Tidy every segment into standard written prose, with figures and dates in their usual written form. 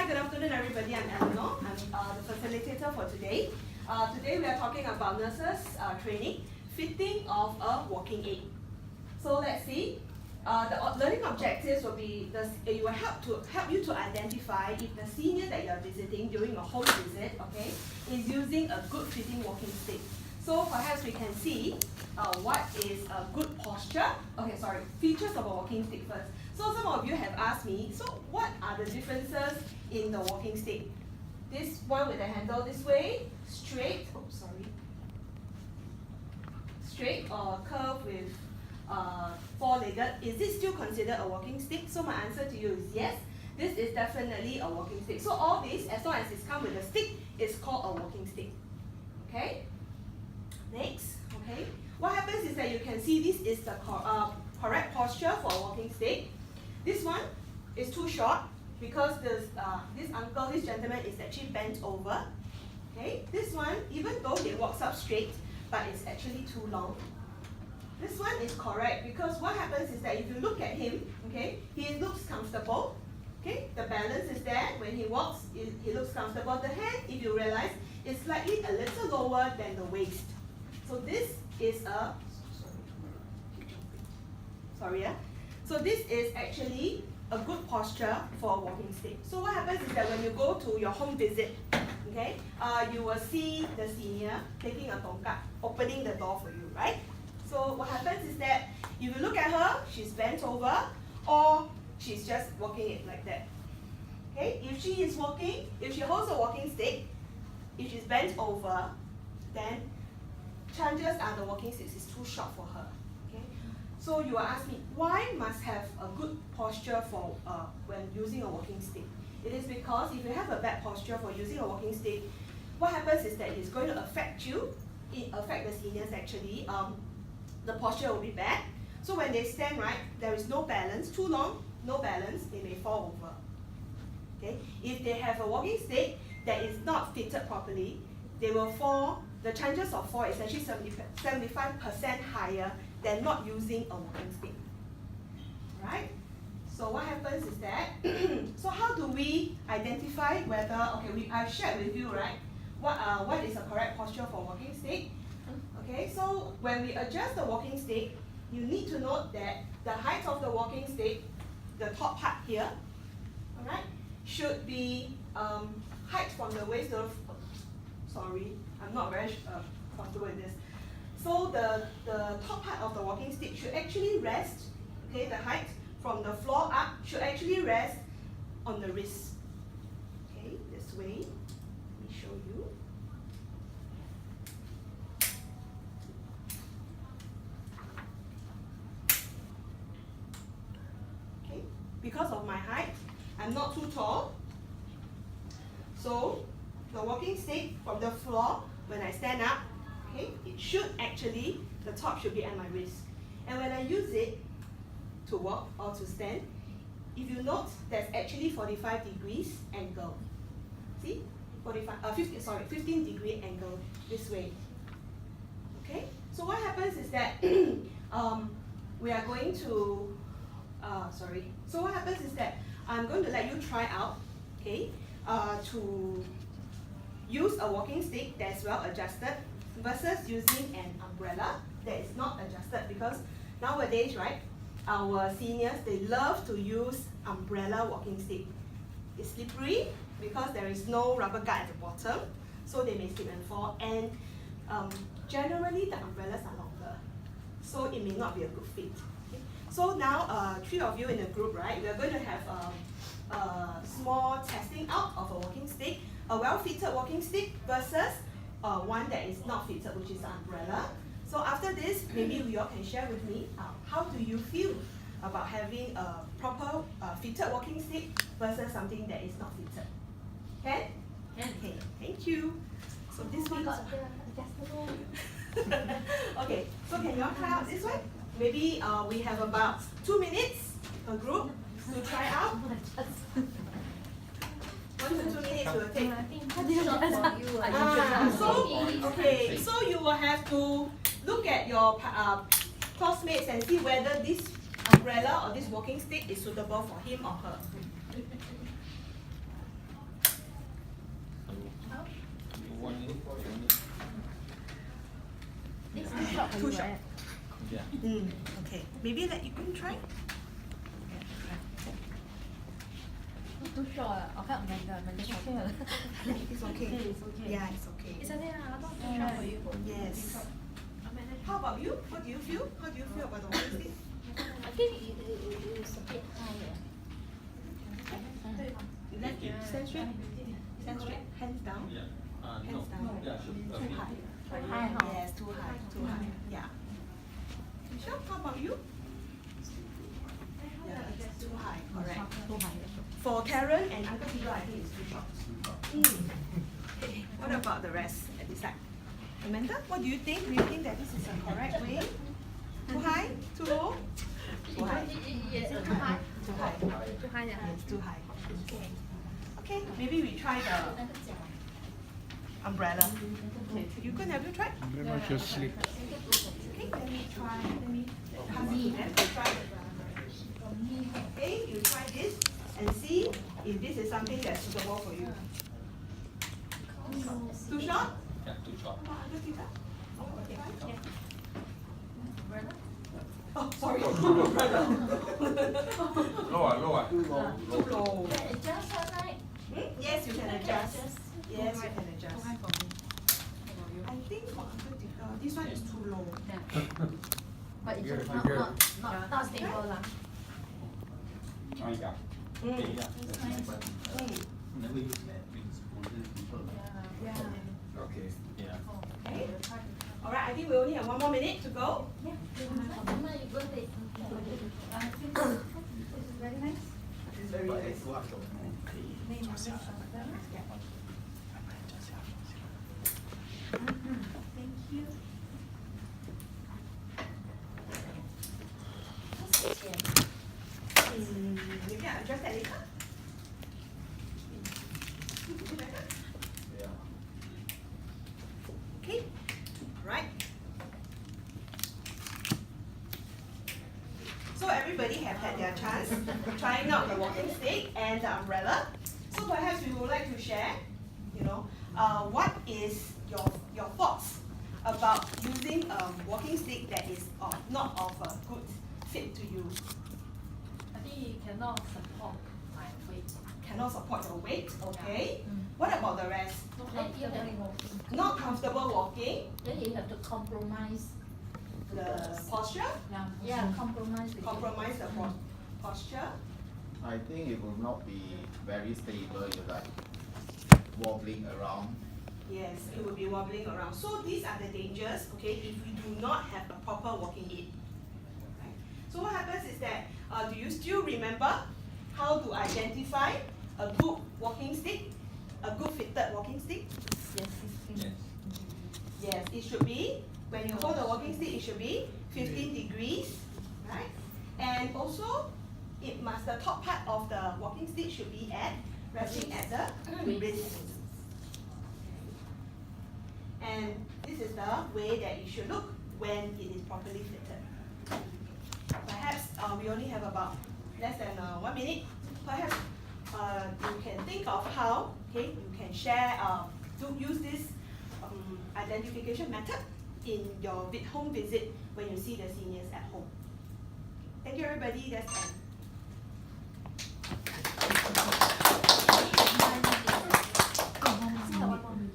Hi, good afternoon everybody. I'm Eleanor. I'm the facilitator for today. Today we are talking about nurses training, fitting of a walking aid. So let's see. The learning objectives will be, it will help you to identify if the senior that you are visiting during your home visit, okay, is using a good fitting walking stick. So perhaps we can see what is a good posture. Okay, sorry, features of a walking stick first. So some of you have asked me, so what are the differences in the walking stick? This one with the handle this way, straight, straight or curved with four-legged, is it still considered a walking stick? So my answer to you is yes, this is definitely a walking stick. So all this, as long as it's come with a stick, it's called a walking stick. Okay? Next, okay, what happens is that you can see this is the correct posture for a walking stick. This one is too short because this gentleman is actually bent over. Okay, this one, even though he walks up straight, but it's actually too long. This one is correct because what happens is that if you look at him, okay, he looks comfortable. Okay, the balance is there. When he walks, he looks comfortable. The hand, if you realize, is slightly a little lower than the waist. So this is a, so this is actually a good posture for a walking stick. So what happens is that when you go to your home visit, okay, you will see the senior taking a tongkat, opening the door for you, right? So what happens is that if you look at her, she's bent over, or she's just walking it like that. Okay, if she is walking, if she holds a walking stick, if she's bent over, then chances are the walking stick is too short for her. Okay, so you will ask me, why must have a good posture for when using a walking stick? It is because if you have a bad posture for using a walking stick, what happens is that it's going to affect you. It affects the seniors actually. The posture will be bad. So when they stand right, there is no balance. Too long, no balance, they may fall over. Okay, if they have a walking stick that is not fitted properly, they will fall. The chances of fall is actually 75% higher than not using a walking stick. Right? So what happens is that, so how do we identify whether, okay, I've shared with you, right, what is a correct posture for walking stick? Okay, so when we adjust the walking stick, you need to note that the height of the walking stick, the top part here, alright, should be height from the waist to I'm not very comfortable with this. So the top part of the walking stick should actually rest, okay, the height from the floor up should actually rest on the wrist. Okay, this way. Let me show you. Okay, because of my height, I'm not too tall. So the walking stick from the floor, when I stand up, okay, it should actually, the top should be at my wrist. And when I use it to walk or to stand, if you note, there's actually 45 degrees angle. See? 15 degree angle this way. Okay? So what happens is that we are going to, so what happens is that I'm going to let you try out, okay, to use a walking stick that's well adjusted versus using an umbrella that is not adjusted, because nowadays, right, our seniors, they love to use umbrella walking stick. It's slippery because there is no rubber guard at the bottom, so they may slip and fall, and generally the umbrellas are longer, so it may not be a good fit. Okay? So now 3 of you in a group, right, we are going to have a small testing out of a walking stick, a well-fitted walking stick versus one that is not fitted, which is an umbrella. So after this, maybe you all can share with me how do you feel about having a proper fitted walking stick versus something that is not fitted. Okay? Okay, thank you. So this one got adjustable. Okay, so can you all try out this one? Maybe we have about 2 minutes per group to try out. 1 to 2 minutes will take. So you will have to look at your classmates and see whether this umbrella or this walking stick is suitable for him or her. Too short. Yeah. Okay. Maybe let you try. Too short. Okay, It's okay. It's okay. Yeah, it's okay. It's okay. Not too short for you. Yes. How about you? What do you feel? How do you feel about the walking stick? I think it's a bit higher. Stand straight. Stand straight. Hands down. Yeah. Hands No. down. Yeah, should a Too bit. high. Too high, huh? Yes, too high. Too high. Yeah. Michelle, how about you? Yeah, it's too high. Correct. Too high. For Karen and Uncle Peter, I think it's too short. Okay. What about the rest at this side? Amanda, what do you think? Do you think that this is a correct way? Too high? Too low? Too high. Yes, too high. Too high. Too high. Yeah. It's too high. Okay, maybe we try the umbrella. Okay, you can have you try? Very much asleep. Okay, let me try. Let me try. Okay, you try this and see if this is something that's suitable for you. Too short? Yeah, too short. Oh, sorry. Lower. Too low. Adjust one night. Yes, you can adjust. Yes, you can adjust. I think for Uncle Tika, this one is too low. But it's Here, just here. not stable lah. Never use that things. Yeah. Okay. Yeah. Okay. All right. I think we only have 1 more minute to go. Very nice. It's very nice. Thank you. Maybe I'll adjust that later. Yeah. Okay. Right. So everybody have had their chance trying out the walking stick and the umbrella. So perhaps we would like to share, what is your thoughts about using a walking stick that is not of a good fit to you? I think it cannot support my weight. Cannot support your weight, okay? What about the rest? Not comfortable Not comfortable walking. walking, Then you have to compromise. the posture, Yeah, compromise. with it. compromise the posture. I think it will not be very stable. You're like wobbling around. Yes, it will be wobbling around. So these are the dangers, okay, if we do not have a proper walking aid. Right? So what happens is that, do you still remember how to identify a good walking stick, a good fitted walking stick? Yes. Yes. Yes, it should be, when you hold the walking stick, it should be 15 degrees, right? And also, the top part of the walking stick should be resting at the wrist. And this is the way that it should look when it is properly fitted. Perhaps we only have about less than 1 minute. Perhaps you can think of how, okay, you can share, use this identification method in your home visit when you see the seniors at home. Thank you everybody, that's end.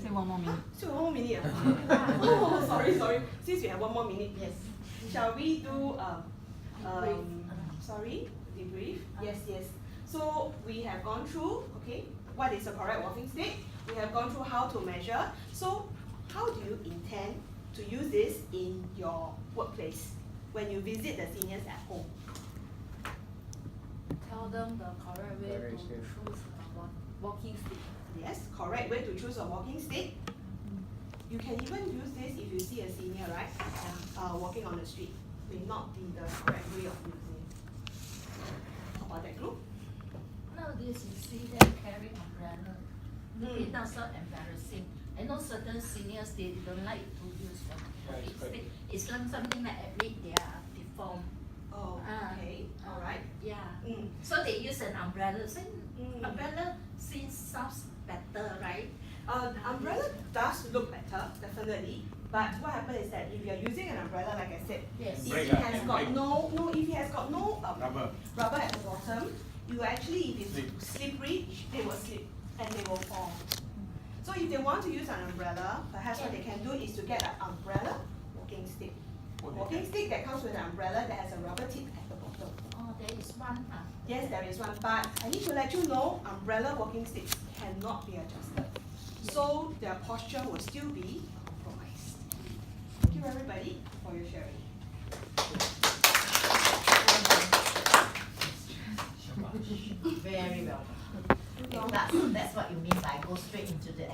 Say 1 more minute. Still 1 more minute. Oh, sorry. Since we have 1 more minute, yes. Shall we do debrief? Yes. So we have gone through, okay, what is the correct walking stick? We have gone through how to measure. So how do you intend to use this in your workplace when you visit the seniors at home? Tell them the correct way to choose a walking stick. Yes, correct way to choose a walking stick. You can even use this if you see a senior, right? Walking on the street. May not be the correct way of using it. How about that group? Nowadays you see them carry umbrella. It's not so embarrassing. I know certain seniors, they don't like to use walking stick. It's like something like admit they are deformed. Oh, okay, all right. Yeah. Mm. So they use an umbrella. So umbrella sounds better, right? The umbrella does look better, definitely, But what happens is that if you're using an umbrella, like I said, Yes. if Break, it ah, has can got break. if it has got no Rubber. rubber at the bottom, you actually, if it's Slip. slippery, they will slip and they will fall. So if they want to use an umbrella, perhaps what they can do is to get an umbrella walking stick. Walking stick that comes with an umbrella that has a rubber tip at the bottom. Oh, there is one, Yes, there is one, but I need to let you know, umbrella walking sticks cannot be adjusted. So their posture will still be compromised. Thank you everybody for your sharing. Very well. No. That's what you mean by go straight into the